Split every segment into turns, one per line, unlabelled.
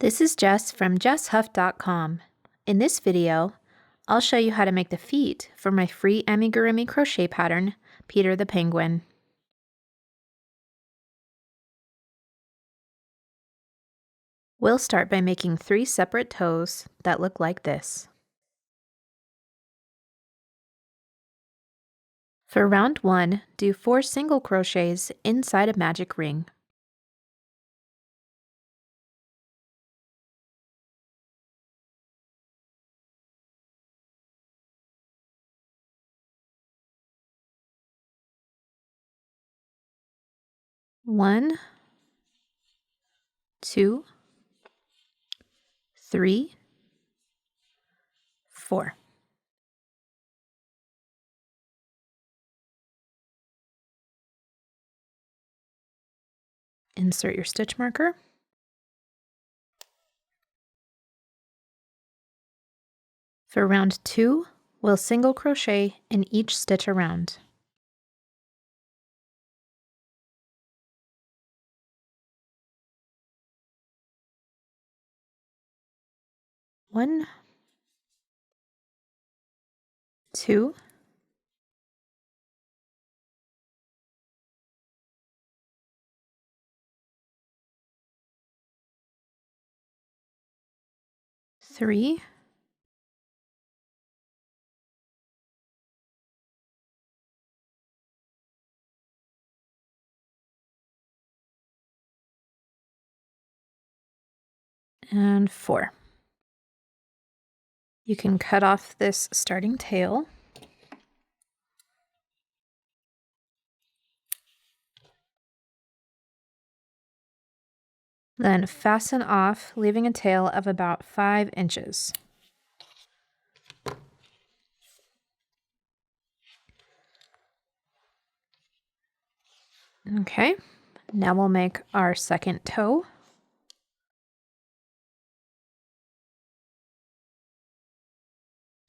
This is Jess from jesshuff.com. In this video, I'll show you how to make the feet for my free Amigurumi crochet pattern, Peter the Penguin. We'll start by making 3 separate toes that look like this. For round 1, do 4 single crochets inside a magic ring. One, 2, 3, 4. Insert your stitch marker. For round 2, we'll single crochet in each stitch around. One, 2, 3, 4. You can cut off this starting tail. Then fasten off, leaving a tail of about 5 inches. Okay, now we'll make our second toe.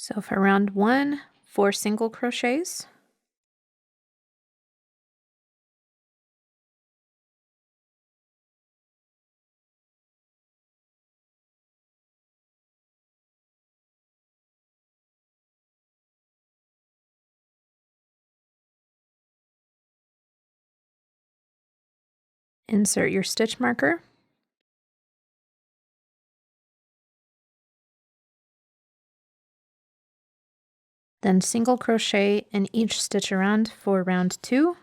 So for round 1, 4 single crochets. Insert your stitch marker. Then single crochet in each stitch around for round 2.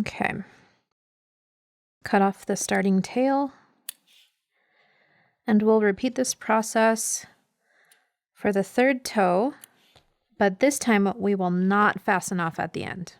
Okay. Cut off the starting tail. And we'll repeat this process for the third toe, but this time we will not fasten off at the end.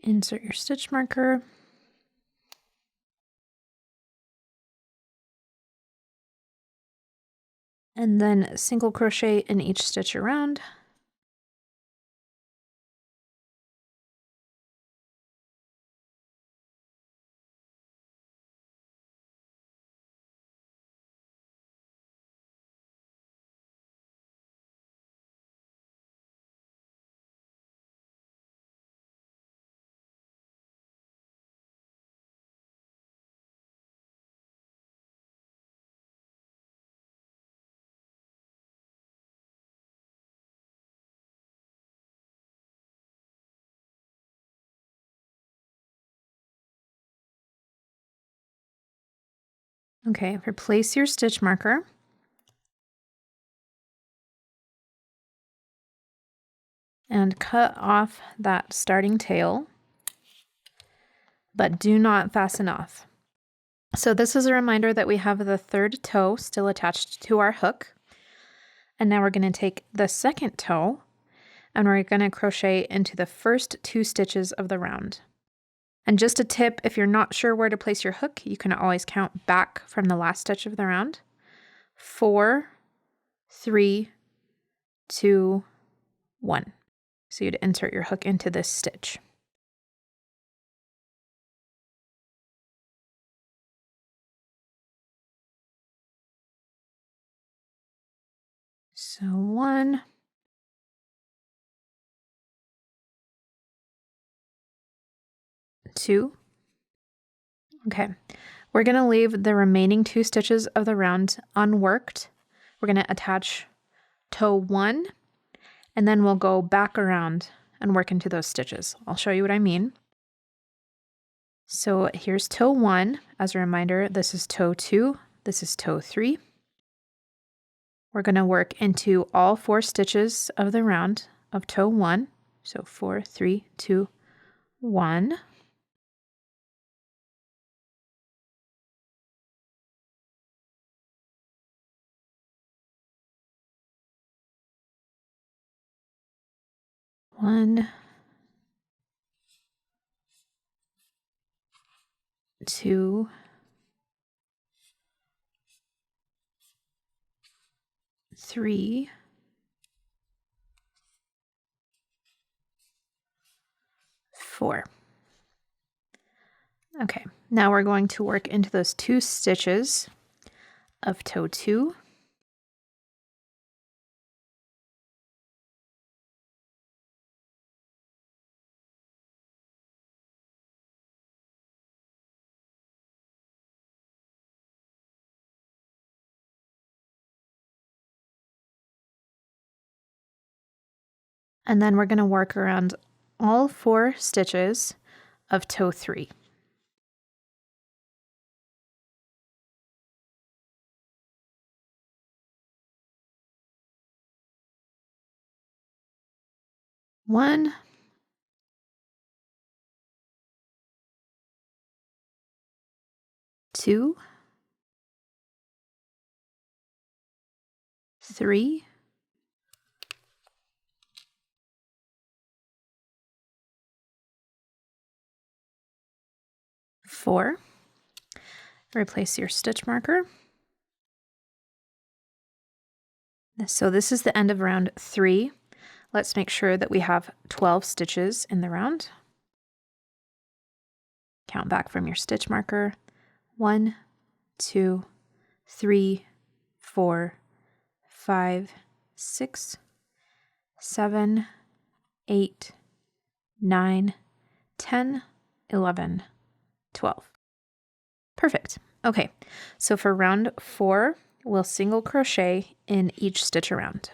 Insert your stitch marker. And then single crochet in each stitch around. Okay, replace your stitch marker. And cut off that starting tail, but do not fasten off. So this is a reminder that we have the third toe still attached to our hook. And now we're going to take the second toe and we're going to crochet into the first 2 stitches of the round. And just a tip, if you're not sure where to place your hook, you can always count back from the last stitch of the round. 4, 3, 2, 1. So you'd insert your hook into this stitch. So 1, 2. Okay, we're going to leave the remaining 2 stitches of the round unworked. We're going to attach toe 1, and then we'll go back around and work into those stitches. I'll show you what I mean. So here's toe 1. As a reminder, this is toe 2, this is toe 3. We're going to work into all 4 stitches of the round of toe 1. So 4, 3, 2, 1. One, 2, 3, 4. Okay, now we're going to work into those 2 stitches of toe 2. And then we're going to work around all 4 stitches of toe 3. One, 2, 3, 4. Replace your stitch marker. So this is the end of round 3. Let's make sure that we have 12 stitches in the round. Count back from your stitch marker. 1, 2, 3, 4, 5, 6, 7, 8, 9, 10, 11, 12. Perfect. Okay, so for round 4, we'll single crochet in each stitch around.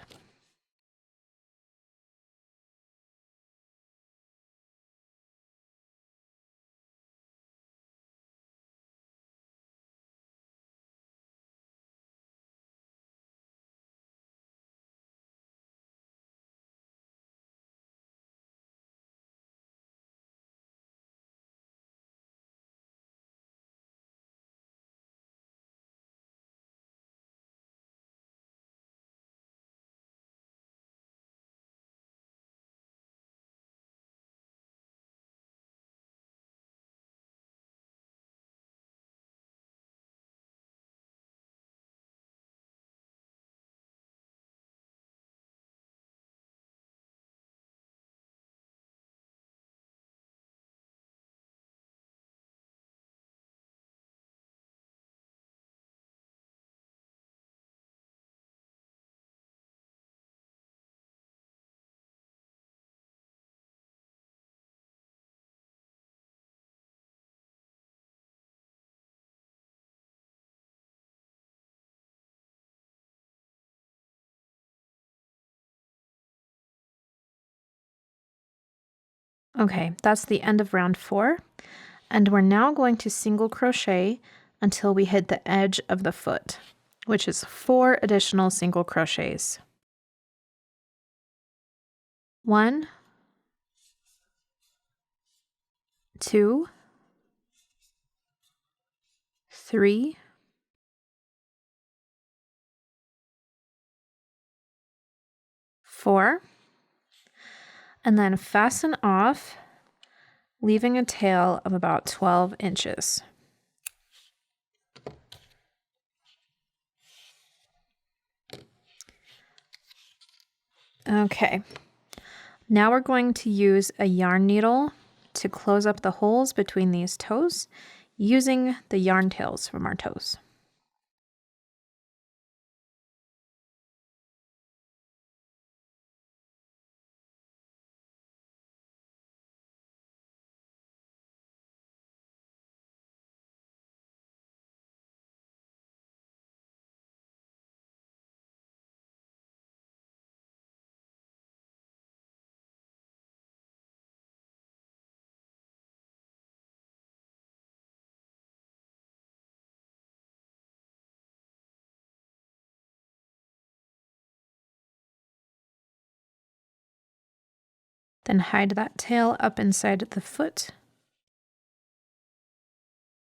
Okay, that's the end of round 4, and we're now going to single crochet until we hit the edge of the foot, which is 4 additional single crochets. 1, 2, 3, 4, and then fasten off, leaving a tail of about 12 inches. Okay, now we're going to use a yarn needle to close up the holes between these toes using the yarn tails from our toes. Then hide that tail up inside the foot.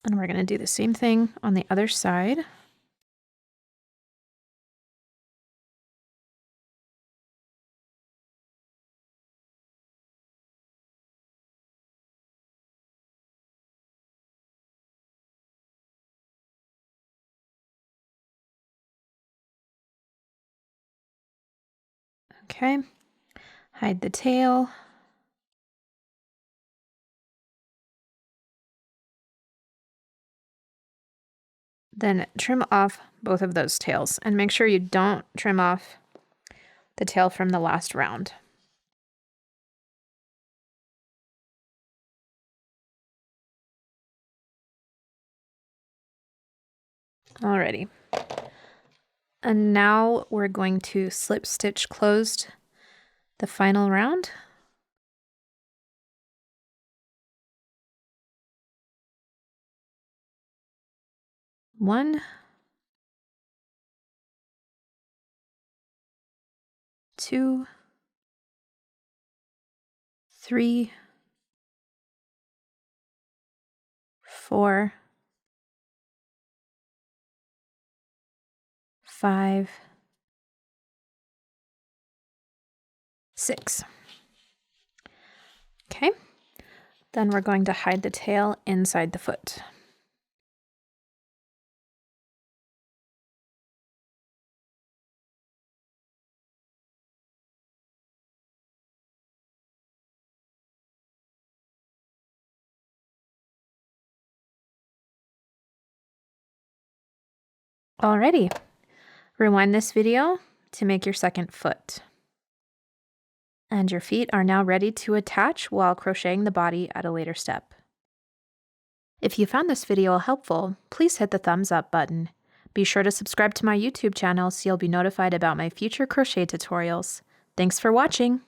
And we're going to do the same thing on the other side. Okay, hide the tail. Then trim off both of those tails and make sure you don't trim off the tail from the last round. Alrighty. And now we're going to slip stitch closed the final round. One, 2, 3, 4, 5, 6. Okay, then we're going to hide the tail inside the foot. Alrighty, rewind this video to make your second foot. And your feet are now ready to attach while crocheting the body at a later step. If you found this video helpful, please hit the thumbs up button. Be sure to subscribe to my YouTube channel so you'll be notified about my future crochet tutorials. Thanks for watching!